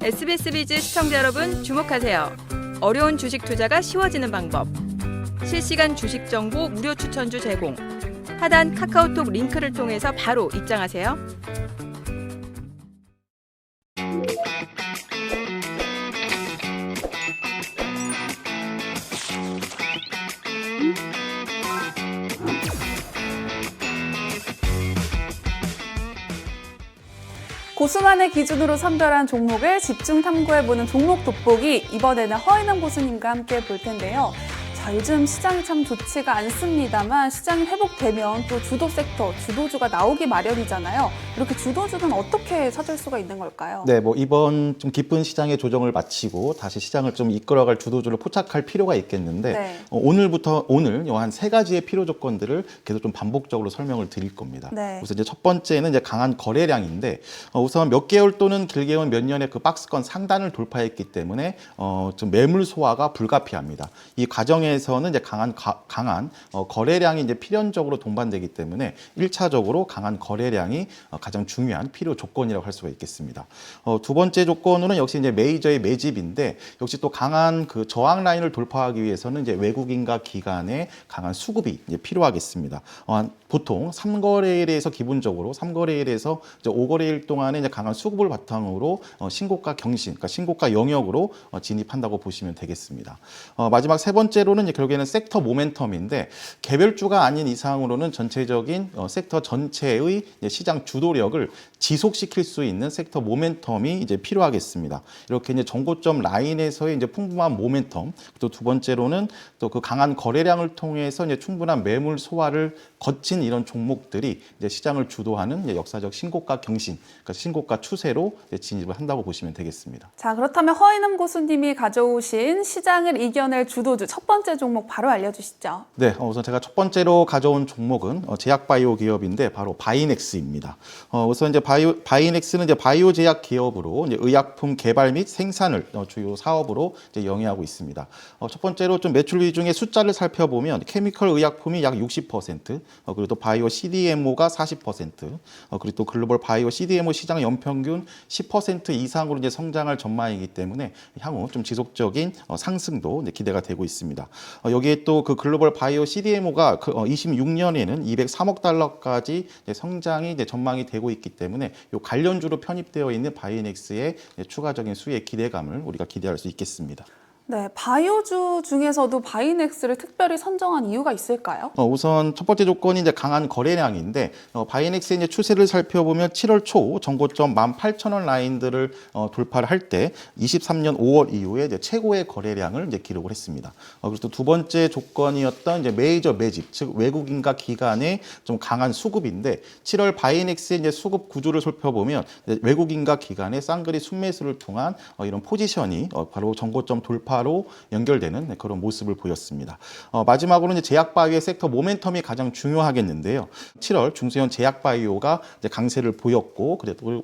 SBS 비즈 시청자 여러분 주목하세요. 어려운 주식 투자가 쉬워지는 방법. 실시간 주식 정보 무료 추천주 제공. 하단 카카오톡 링크를 통해서 바로 입장하세요. 고수만의 기준으로 선별한 종목을 집중 탐구해보는 종목 돋보기, 이번에는 허인원 고수님과 함께 볼 텐데요. 자, 요즘 시장이 참 좋지가 않습니다만 시장이 회복되면 또 주도 섹터, 주도주가 나오기 마련이잖아요. 이렇게 주도주는 어떻게 찾을 수가 있는 걸까요? 네, 이번 좀 깊은 시장의 조정을 마치고 다시 시장을 좀 이끌어갈 주도주를 포착할 필요가 있겠는데 네. 오늘 한 세 가지의 필요 조건들을 계속 좀 반복적으로 설명을 드릴 겁니다. 네. 그래서 이제 첫 번째는 이제 강한 거래량인데 우선 몇 개월 또는 길게 본 몇 년의 그 박스권 상단을 돌파했기 때문에 좀 매물 소화가 불가피합니다. 이 과정에서는 이제 강한 거래량이 이제 필연적으로 동반되기 때문에 1차적으로 강한 거래량이 가장 중요한 필요 조건이라고 할 수가 있겠습니다. 두 번째 조건으로는 역시 이제 메이저의 매집인데 역시 또 강한 그 저항 라인을 돌파하기 위해서는 이제 외국인과 기관의 강한 수급이 이제 필요하겠습니다. 보통 3거래일에서 기본적으로 3거래일에서 이제 5거래일 동안에 이제 강한 수급을 바탕으로 신고가 경신, 그러니까 신고가 영역으로 진입한다고 보시면 되겠습니다. 마지막 세 번째로는 이제 결국에는 섹터 모멘텀인데 개별주가 아닌 이상으로는 전체적인 섹터 전체의 시장 주도력을 지속시킬 수 있는 섹터 모멘텀이 이제 필요하겠습니다. 이렇게 이제 정고점 라인에서의 이제 풍부한 모멘텀, 또 두 번째로는 또 그 강한 거래량을 통해서 이제 충분한 매물 소화를 거친 이런 종목들이 이제 시장을 주도하는 이제 역사적 신고가 경신, 그러니까 신고가 추세로 진입을 한다고 보시면 되겠습니다. 자, 그렇다면 허인원 고수님이 가져오신 시장을 이겨낼 주도주 첫 번째 종목 바로 알려주시죠. 네, 우선 제가 첫 번째로 가져온 종목은 제약바이오 기업인데 바로 바이넥스입니다. 우선 이제 바이넥스는 이제 바이오 제약 기업으로 이제 의약품 개발 및 생산을 주요 사업으로 이제 영위하고 있습니다. 첫 번째로 좀 매출 비중의 숫자를 살펴보면 케미컬 의약품이 약 60%, 그리고 또 바이오 CDMO가 40%, 그리고 또 글로벌 바이오 CDMO 시장 연평균 10% 이상으로 이제 성장할 전망이기 때문에 향후 좀 지속적인 상승도 이제 기대가 되고 있습니다. 여기에 또 그 글로벌 바이오 CDMO가 26년에는 203억 달러까지 성장이 이제 전망이 되고 있기 때문에 이 관련주로 편입되어 있는 바이넥스의 추가적인 수혜 기대감을 우리가 기대할 수 있겠습니다. 네, 바이오주 중에서도 바이넥스를 특별히 선정한 이유가 있을까요? 우선 첫 번째 조건이 이제 강한 거래량인데 바이넥스의 이제 추세를 살펴보면 7월 초 정고점 18,000원 라인들을 돌파를 할 때 23년 5월 이후에 이제 최고의 거래량을 이제 기록을 했습니다. 그리고 또 두 번째 조건이었던 이제 메이저 매집, 즉 외국인과 기관의 좀 강한 수급인데 7월 바이넥스의 이제 수급 구조를 살펴보면 외국인과 기관의 쌍거리 순매수를 통한 이런 포지션이 바로 정고점 돌파 로 연결되는 그런 모습을 보였습니다. 마지막으로 이제 제약바이오의 섹터 모멘텀이 가장 중요하겠는데요. 7월 중소형 제약바이오가 이제 강세를 보였고,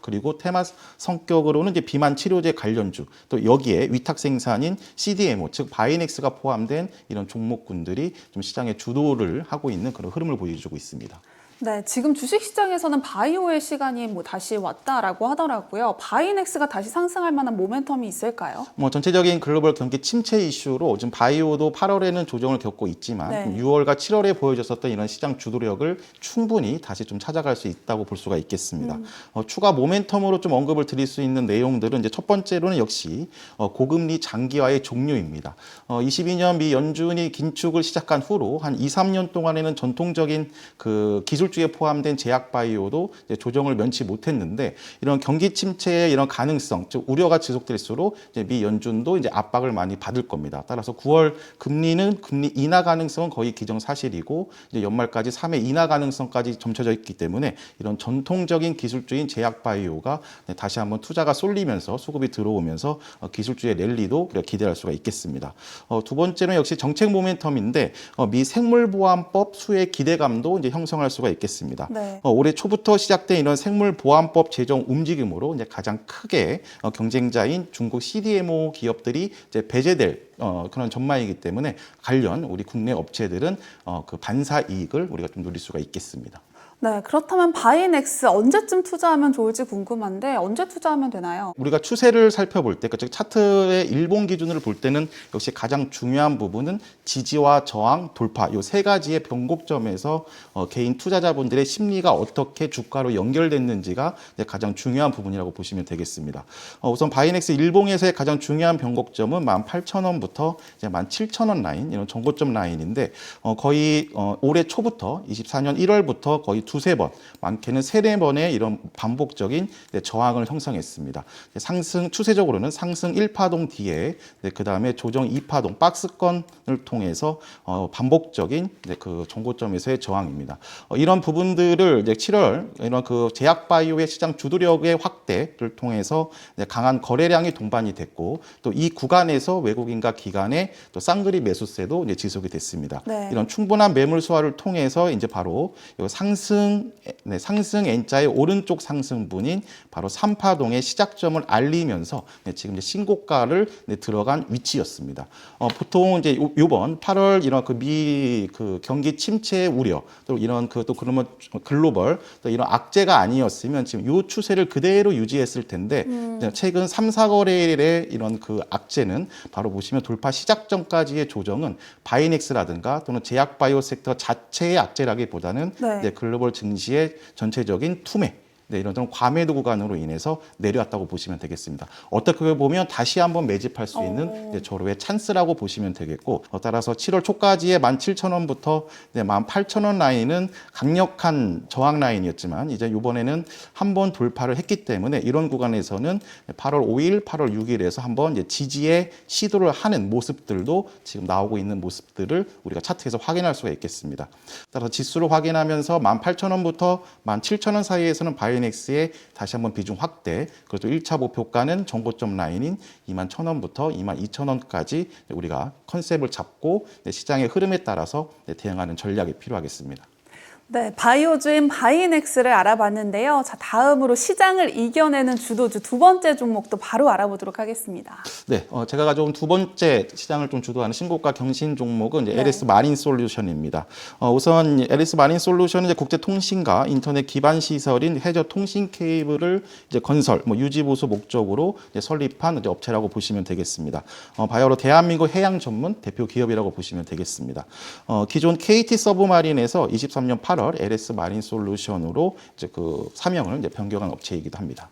그리고 테마 성격으로는 이제 비만 치료제 관련주, 또 여기에 위탁 생산인 CDMO, 즉 바이넥스가 포함된 이런 종목군들이 좀 시장의 주도를 하고 있는 그런 흐름을 보여주고 있습니다. 네, 지금 주식시장에서는 바이오의 시간이 다시 왔다라고 하더라고요. 바이넥스가 다시 상승할 만한 모멘텀이 있을까요? 전체적인 글로벌 경기 침체 이슈로 지금 바이오도 8월에는 조정을 겪고 있지만 네. 6월과 7월에 보여줬었던 이런 시장 주도력을 충분히 다시 좀 찾아갈 수 있다고 볼 수가 있겠습니다. 추가 모멘텀으로 좀 언급을 드릴 수 있는 내용들은 이제 첫 번째로는 역시 고금리 장기화의 종료입니다. 22년 미 연준이 긴축을 시작한 후로 한 2, 3년 동안에는 전통적인 그 기술주에 포함된 제약바이오도 이제 조정을 면치 못했는데 이런 경기 침체의 이런 가능성, 즉 우려가 지속될수록 이제 미 연준도 이제 압박을 많이 받을 겁니다. 따라서 9월 금리 인하 가능성은 거의 기정사실이고 이제 연말까지 3회 인하 가능성까지 점쳐져 있기 때문에 이런 전통적인 기술주인 제약바이오가 다시 한번 투자가 쏠리면서 수급이 들어오면서 기술주의 랠리도 기대할 수가 있겠습니다. 두 번째는 역시 정책 모멘텀인데 미 생물보안법 수혜 기대감도 이제 형성할 수가 있겠습니다. 네. 올해 초부터 시작된 이런 생물보안법 제정 움직임으로 이제 가장 크게 경쟁자인 중국 CDMO 기업들이 이제 배제될 그런 전망이기 때문에 관련 우리 국내 업체들은 그 반사 이익을 우리가 좀 누릴 수가 있겠습니다. 네, 그렇다면 바이넥스 언제쯤 투자하면 좋을지 궁금한데 언제 투자하면 되나요? 우리가 추세를 살펴볼 때, 즉 차트의 일봉 기준으로 볼 때는 역시 가장 중요한 부분은 지지와 저항, 돌파 이 세 가지의 변곡점에서 개인 투자자분들의 심리가 어떻게 주가로 연결됐는지가 가장 중요한 부분이라고 보시면 되겠습니다. 우선 바이넥스 일봉에서의 가장 중요한 변곡점은 18,000원부터 17,000원 라인, 이런 정고점 라인인데 거의 올해 초부터 24년 1월부터 거의 두세 번, 많게는 세네 번의 이런 반복적인 저항을 형성했습니다. 상승 추세적으로는 상승 1파동 뒤에 그 다음에 조정 2파동 박스권을 통해서 반복적인 그 정고점에서의 저항입니다. 이런 부분들을 이제 7월 이런 그 제약바이오의 시장 주도력의 확대를 통해서 강한 거래량이 동반이 됐고 또 이 구간에서 외국인과 기관의 또 쌍그리 매수세도 이제 지속이 됐습니다. 네. 이런 충분한 매물 소화를 통해서 이제 바로 상승 N자의 오른쪽 상승분인 바로 3파동의 시작점을 알리면서 지금 이제 신고가를 들어간 위치였습니다. 보통 이제 요번 8월 이런 그 경기 침체 우려 또 이런 또 그러면 글로벌 또 이런 악재가 아니었으면 지금 요 추세를 그대로 유지했을 텐데 최근 3, 4거래일의 이런 그 악재는 바로 보시면 돌파 시작점까지의 조정은 바이넥스라든가 또는 제약바이오 섹터 자체의 악재라기보다는 네. 글로벌 증시의 전체적인 투매 이런 좀 과매도 구간으로 인해서 내려왔다고 보시면 되겠습니다. 어떻게 보면 다시 한번 매집할 수 있는 절호의 찬스라고 보시면 되겠고 따라서 7월 초까지의 17,000원부터 18,000원 라인은 강력한 저항 라인이었지만 이제 이번에는 한번 돌파를 했기 때문에 이런 구간에서는 8월 5일, 8월 6일에서 한번 이제 지지의 시도를 하는 모습들도 지금 나오고 있는 모습들을 우리가 차트에서 확인할 수가 있겠습니다. 따라서 지수를 확인하면서 18,000원부터 17,000원 사이에서는 바이넥스의 다시 한번 비중 확대, 그리고 1차 목표가는 정고점 라인인 21,000원부터 22,000원까지 우리가 컨셉을 잡고 시장의 흐름에 따라서 대응하는 전략이 필요하겠습니다. 네, 바이오주인 바이넥스를 알아봤는데요. 자, 다음으로 시장을 이겨내는 주도주 두 번째 종목도 바로 알아보도록 하겠습니다. 네, 제가 가져온 두 번째 시장을 좀 주도하는 신고가 경신 종목은 이제 LS 마린 솔루션입니다. 우선 LS 마린 솔루션은 이제 국제 통신과 인터넷 기반 시설인 해저 통신 케이블을 이제 건설, 유지 보수 목적으로 이제 설립한 이제 업체라고 보시면 되겠습니다. 바이오로 대한민국 해양 전문 대표 기업이라고 보시면 되겠습니다. 기존 KT 서브마린에서 23년 8월 LS 마린 솔루션으로 이제 그 사명을 이제 변경한 업체이기도 합니다.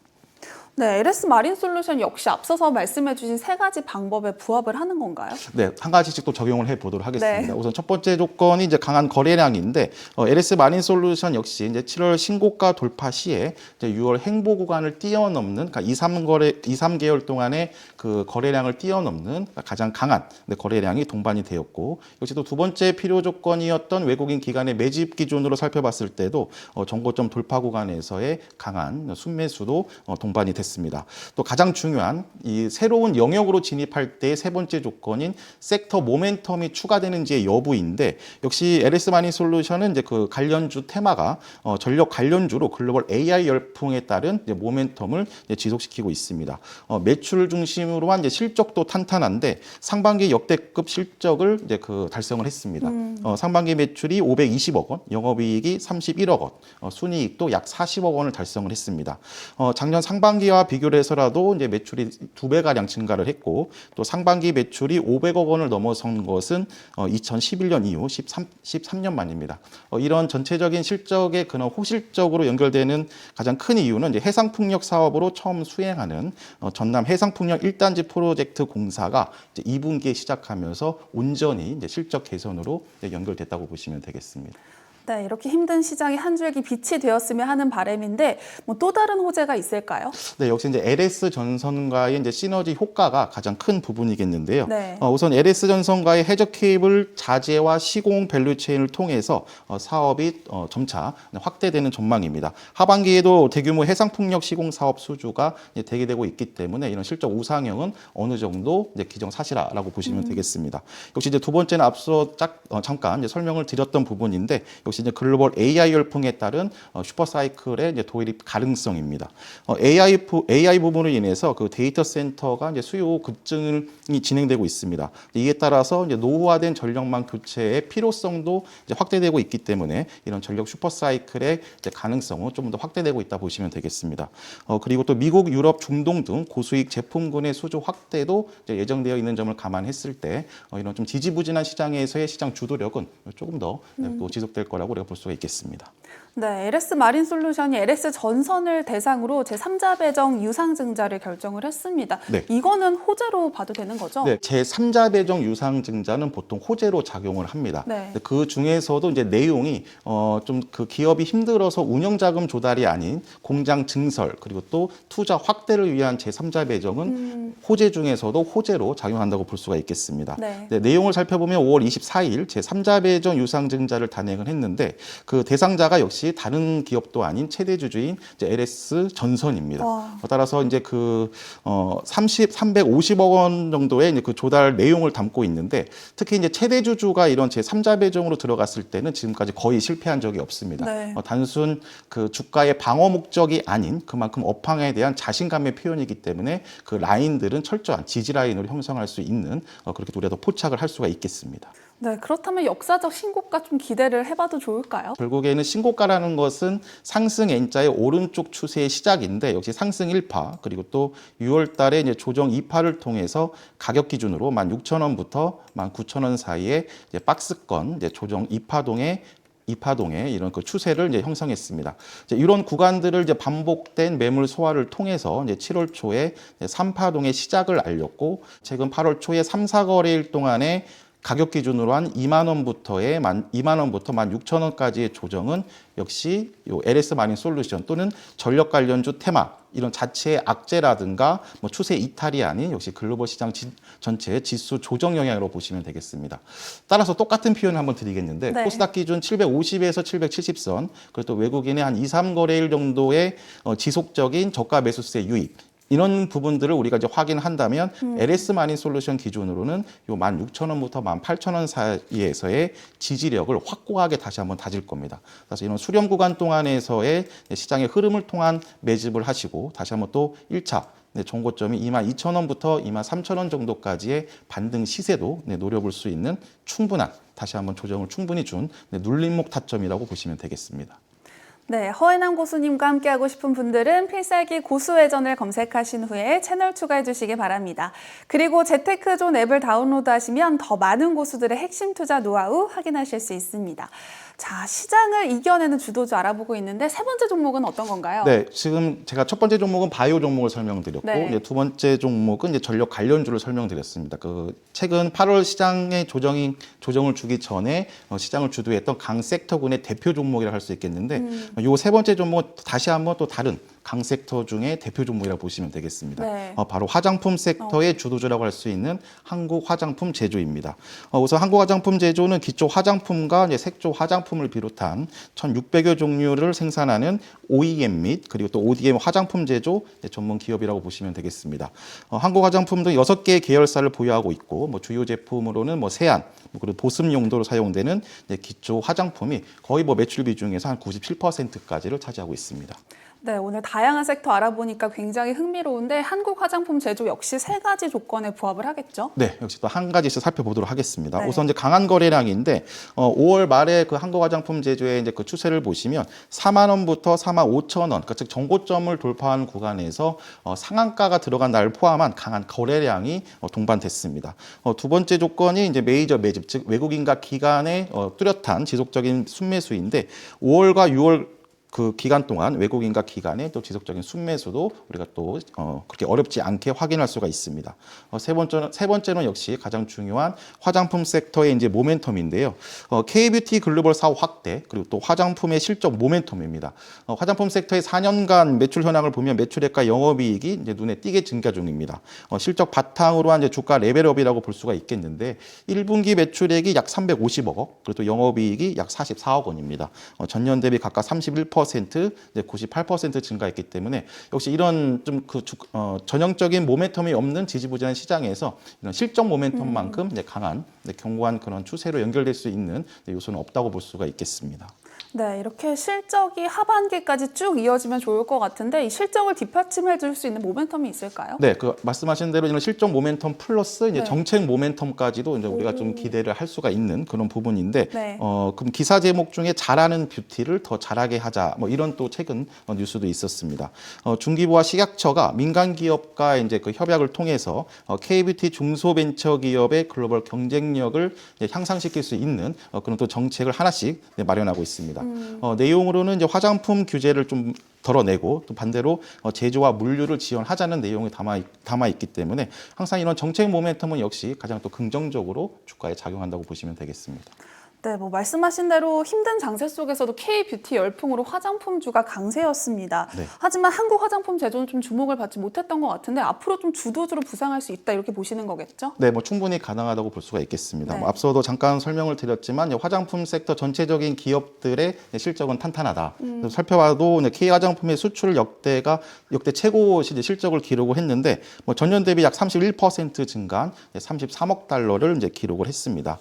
네, LS 마린 솔루션 역시 앞서서 말씀해 주신 세 가지 방법에 부합을 하는 건가요? 네, 한 가지씩 또 적용을 해 보도록 하겠습니다. 네. 우선 첫 번째 조건이 이제 강한 거래량인데 LS 마린 솔루션 역시 이제 7월 신고가 돌파 시에 이제 6월 행보 구간을 뛰어넘는 그러니까 2, 3개월 동안의 그 거래량을 뛰어넘는 가장 강한 거래량이 동반이 되었고 역시 또 두 번째 필요 조건이었던 외국인 기관의 매집 기준으로 살펴봤을 때도 정고점 돌파 구간에서의 강한 순매수도 동반이 됐습니다. 또 가장 중요한 이 새로운 영역으로 진입할 때의 세 번째 조건인 섹터 모멘텀이 추가되는지의 여부인데 역시 LS 마린 솔루션은 이제 그 관련주 테마가 전력 관련주로 글로벌 AI 열풍에 따른 이제 모멘텀을 이제 지속시키고 있습니다. 매출 중심으로만 이제 실적도 탄탄한데 상반기 역대급 실적을 이제 그 달성을 했습니다. 상반기 매출이 520억 원, 영업이익이 31억 원, 순이익도 약 40억 원을 달성을 했습니다. 작년 상반기와 비교를 해서라도 이제 매출이 2배가량 증가를 했고 또 상반기 매출이 500억 원을 넘어선 것은 2011년 이후 13년 만입니다. 이런 전체적인 실적의 그런 호실적으로 연결되는 가장 큰 이유는 이제 해상풍력 사업으로 처음 수행하는 전남 해상풍력 1단지 프로젝트 공사가 이제 2분기에 시작하면서 온전히 이제 실적 개선으로 연결됐다고 보시면 되겠습니다. 네, 이렇게 힘든 시장이 한 줄기 빛이 되었으면 하는 바람인데 또 다른 호재가 있을까요? 네, 역시 이제 LS 전선과의 이제 시너지 효과가 가장 큰 부분이겠는데요. 네. 우선 LS 전선과의 해저 케이블 자재와 시공 밸류체인을 통해서 사업이 점차 확대되는 전망입니다. 하반기에도 대규모 해상풍력 시공 사업 수주가 대기되고 있기 때문에 이런 실적 우상향은 어느 정도 이제 기정사실화라고 보시면 되겠습니다. 역시 이제 두 번째는 앞서 잠깐 이제 설명을 드렸던 부분인데 역시 이것이 이제 글로벌 AI 열풍에 따른 슈퍼 사이클의 이제 도입 가능성입니다. AI 부분으로 인해서 그 데이터 센터가 이제 수요 급증이 진행되고 있습니다. 이에 따라서 이제 노후화된 전력망 교체의 필요성도 이제 확대되고 있기 때문에 이런 전력 슈퍼 사이클의 이제 가능성은 좀 더 확대되고 있다 보시면 되겠습니다. 그리고 또 미국, 유럽, 중동 등 고수익 제품군의 수주 확대도 이제 예정되어 있는 점을 감안했을 때 이런 좀 지지부진한 시장에서의 시장 주도력은 조금 더 또 지속될 거라고 우리가 볼 수가 있겠습니다. 네, LS 마린 솔루션이 LS 전선을 대상으로 제3자 배정 유상증자를 결정을 했습니다. 네. 이거는 호재로 봐도 되는 거죠? 네, 제3자 배정 유상증자는 보통 호재로 작용을 합니다. 네. 그 중에서도 이제 내용이 좀 그 기업이 힘들어서 운영자금 조달이 아닌 공장 증설 그리고 또 투자 확대를 위한 제3자 배정은 호재 중에서도 호재로 작용한다고 볼 수가 있겠습니다. 네. 네, 내용을 살펴보면 5월 24일 제3자 배정 유상증자를 단행을 했는데 그 대상자가 역시 다른 기업도 아닌 최대 주주인 이제 LS 전선입니다. 따라서 이제 그 350억 원 정도의 이제 그 조달 내용을 담고 있는데 특히 이제 최대 주주가 이런 제3자 배정으로 들어갔을 때는 지금까지 거의 실패한 적이 없습니다. 네. 단순 그 주가의 방어 목적이 아닌 그만큼 업황에 대한 자신감의 표현이기 때문에 그 라인들은 철저한 지지 라인으로 형성할 수 있는 그렇게 우리가 포착을 할 수가 있겠습니다. 네, 그렇다면 역사적 신고가 좀 기대를 해봐도 좋을까요? 결국에는 신고가라는 것은 상승 N자의 오른쪽 추세의 시작인데 역시 상승 1파 그리고 또 6월 달에 이제 조정 2파를 통해서 가격 기준으로 16,000원부터 19,000원 사이에 이제 박스권 이제 조정 2파동의 이런 그 추세를 이제 형성했습니다. 이제 이런 구간들을 이제 반복된 매물 소화를 통해서 이제 7월 초에 3파동의 시작을 알렸고 최근 8월 초에 3, 4거래일 동안에 가격 기준으로 한 2만 원부터 16,000원까지의 조정은 역시 요 LS 마린 솔루션 또는 전력 관련주 테마 이런 자체의 악재라든가 뭐 추세 이탈이 아닌 역시 글로벌 시장 전체 지수 조정 영향으로 보시면 되겠습니다. 따라서 똑같은 표현을 한번 드리겠는데 네. 코스닥 기준 750에서 770선 그리고 또 외국인의 한 2, 3거래일 정도의 지속적인 저가 매수세 유입 이런 부분들을 우리가 이제 확인한다면 LS 마린 솔루션 기준으로는 요 16,000원부터 18,000원 사이에서의 지지력을 확고하게 다시 한번 다질 겁니다. 그래서 이런 수렴 구간 동안에서의 시장의 흐름을 통한 매집을 하시고 다시 한번 또 1차 종고점이 22,000원부터 23,000원 정도까지의 반등 시세도 노려볼 수 있는 충분한 다시 한번 조정을 충분히 준 눌림목 타점이라고 보시면 되겠습니다. 네, 허은환 고수님과 함께하고 싶은 분들은 필살기 고수회전을 검색하신 후에 채널 추가해 주시기 바랍니다. 그리고 재테크존 앱을 다운로드하시면 더 많은 고수들의 핵심 투자 노하우 확인하실 수 있습니다. 자, 시장을 이겨내는 주도주 알아보고 있는데 세 번째 종목은 어떤 건가요? 네, 지금 제가 첫 번째 종목은 바이오 종목을 설명드렸고 네. 이제 두 번째 종목은 이제 전력 관련주를 설명드렸습니다. 그 최근 8월 시장의 조정을 주기 전에 시장을 주도했던 강 섹터군의 대표 종목이라 할 수 있겠는데 요 세 번째 종목은 다시 한번 또 다른 강 섹터 중에 대표 종목이라고 보시면 되겠습니다. 네. 바로 화장품 섹터의 주도주라고 할 수 있는 한국 화장품 제조입니다. 우선 한국 화장품 제조는 기초 화장품과 이제 색조 화장품을 비롯한 1,600여 종류를 생산하는 OEM 및 그리고 또 ODM 화장품 제조 전문 기업이라고 보시면 되겠습니다. 한국 화장품도 6개의 계열사를 보유하고 있고 뭐 주요 제품으로는 뭐 세안 그리고 보습 용도로 사용되는 기초 화장품이 거의 뭐 매출 비중에서 한 97%까지를 차지하고 있습니다. 네, 오늘 다양한 섹터 알아보니까 굉장히 흥미로운데 한국 화장품 제조 역시 세 가지 조건에 부합을 하겠죠? 네, 역시 또 한 가지씩 살펴보도록 하겠습니다. 네. 우선 이제 강한 거래량인데 5월 말에 그 한국 화장품 제조의 이제 그 추세를 보시면 4만 원부터 4만 5천 원, 그러니까 즉 정고점을 돌파한 구간에서 상한가가 들어간 날을 포함한 강한 거래량이 동반됐습니다. 두 번째 조건이 이제 메이저 매집, 즉 외국인과 기관의 뚜렷한 지속적인 순매수인데 5월과 6월 그 기간 동안 외국인과 기관의 또 지속적인 순매수도 우리가 또 그렇게 어렵지 않게 확인할 수가 있습니다. 세 번째는 역시 가장 중요한 화장품 섹터의 이제 모멘텀인데요. K뷰티 글로벌 사업 확대 그리고 또 화장품의 실적 모멘텀입니다. 화장품 섹터의 4년간 매출 현황을 보면 매출액과 영업이익이 이제 눈에 띄게 증가 중입니다. 실적 바탕으로 한 이제 주가 레벨업이라고 볼 수가 있겠는데 1분기 매출액이 약 350억 원, 그리고 또 영업이익이 약 44억 원입니다. 전년 대비 각각 31%, 98% 증가했기 때문에 역시 이런 좀 그 전형적인 모멘텀이 없는 지지부진한 시장에서 이런 실적 모멘텀만큼 이제 강한 견고한 그런 추세로 연결될 수 있는 요소는 없다고 볼 수가 있겠습니다. 네, 이렇게 실적이 하반기까지 쭉 이어지면 좋을 것 같은데 이 실적을 뒷받침해 줄 수 있는 모멘텀이 있을까요? 네, 그 말씀하신 대로 이런 실적 모멘텀 플러스 이제 네. 정책 모멘텀까지도 이제 우리가 좀 기대를 할 수가 있는 그런 부분인데, 네. 그럼 기사 제목 중에 잘하는 뷰티를 더 잘하게 하자, 뭐 이런 또 최근 뉴스도 있었습니다. 중기부와 식약처가 민간 기업과 이제 그 협약을 통해서 K뷰티 중소벤처기업의 글로벌 경쟁력을 이제 향상시킬 수 있는 그런 또 정책을 하나씩 마련하고 있습니다. 내용으로는 이제 화장품 규제를 좀 덜어내고 또 반대로 제조와 물류를 지원하자는 내용이 담아 있기 때문에 항상 이런 정책 모멘텀은 역시 가장 또 긍정적으로 주가에 작용한다고 보시면 되겠습니다. 네, 뭐 말씀하신 대로 힘든 장세 속에서도 K뷰티 열풍으로 화장품주가 강세였습니다. 네. 하지만 한국 화장품 제조는 좀 주목을 받지 못했던 것 같은데 앞으로 좀 주도주로 부상할 수 있다 이렇게 보시는 거겠죠? 네, 뭐 충분히 가능하다고 볼 수가 있겠습니다. 네. 뭐 앞서도 잠깐 설명을 드렸지만 화장품 섹터 전체적인 기업들의 실적은 탄탄하다. 그래서 살펴봐도 K 화장품의 수출 역대 최고 실적을 기록을 했는데 뭐 전년 대비 약 31% 증가한 33억 달러를 이제 기록을 했습니다.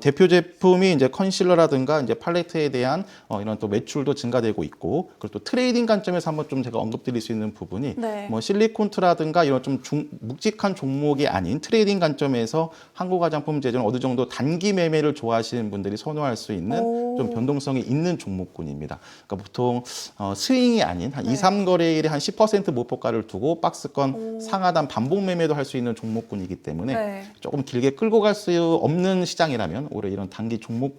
대표 제품이 이제 컨실러라든가 이제 팔레트에 대한 이런 또 매출도 증가되고 있고, 그리고 또 트레이딩 관점에서 한번 좀 제가 언급드릴 수 있는 부분이 네. 뭐 실리콘트라든가 이런 좀 묵직한 종목이 아닌 트레이딩 관점에서 한국 화장품 제조는 어느 정도 단기 매매를 좋아하시는 분들이 선호할 수 있는 좀 변동성이 있는 종목군입니다. 그러니까 보통 스윙이 아닌 한 2, 3거래일에 한 10% 목표가를 두고 박스권 상하단 반복 매매도 할 수 있는 종목군이기 때문에 네. 조금 길게 끌고 갈 수 없는 시장이라면 오히려 이런 단기 종목군에도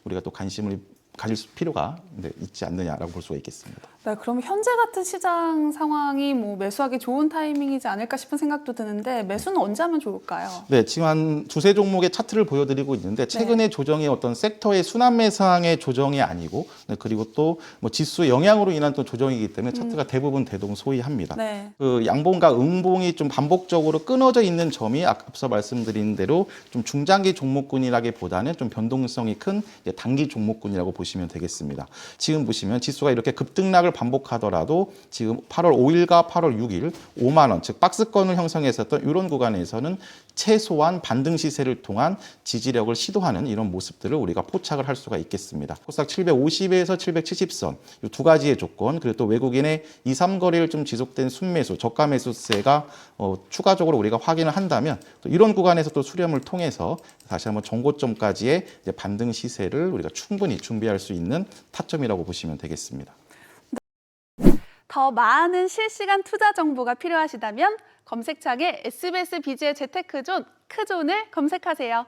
우리가 또 관심을 가질 필요가 있지 않느냐라고 볼 수가 있겠습니다. 네, 그럼 현재 같은 시장 상황이 뭐 매수하기 좋은 타이밍이지 않을까 싶은 생각도 드는데 매수는 언제 하면 좋을까요? 네, 지금 한 두세 종목의 차트를 보여드리고 있는데 최근의 조정이 어떤 섹터의 순환 매수항의 조정이 아니고 그리고 또 뭐 지수 영향으로 인한 또 조정이기 때문에 차트가 대부분 대동소이합니다. 네. 그 양봉과 음봉이 좀 반복적으로 끊어져 있는 점이 앞서 말씀드린 대로 좀 중장기 종목군이라기보다는 좀 변동성이 큰 단기 종목군이라고 보시면 되겠습니다. 지금 보시면 지수가 이렇게 급등락을 반복하더라도 지금 8월 5일과 8월 6일 5만 원, 즉 박스권을 형성했었던 이런 구간에서는 최소한 반등 시세를 통한 지지력을 시도하는 이런 모습들을 우리가 포착을 할 수가 있겠습니다. 코스닥 750에서 770선 이 두 가지의 조건, 그리고 또 외국인의 2, 3거래일 좀 지속된 순매수, 저가 매수세가 추가적으로 우리가 확인을 한다면 또 이런 구간에서 또 수렴을 통해서 다시 한번 정고점까지의 이제 반등 시세를 우리가 충분히 준비할 수 있는 타점이라고 보시면 되겠습니다. 더 많은 실시간 투자 정보가 필요하시다면 검색창에 SBS 비즈의 재테크존, 크존을 검색하세요.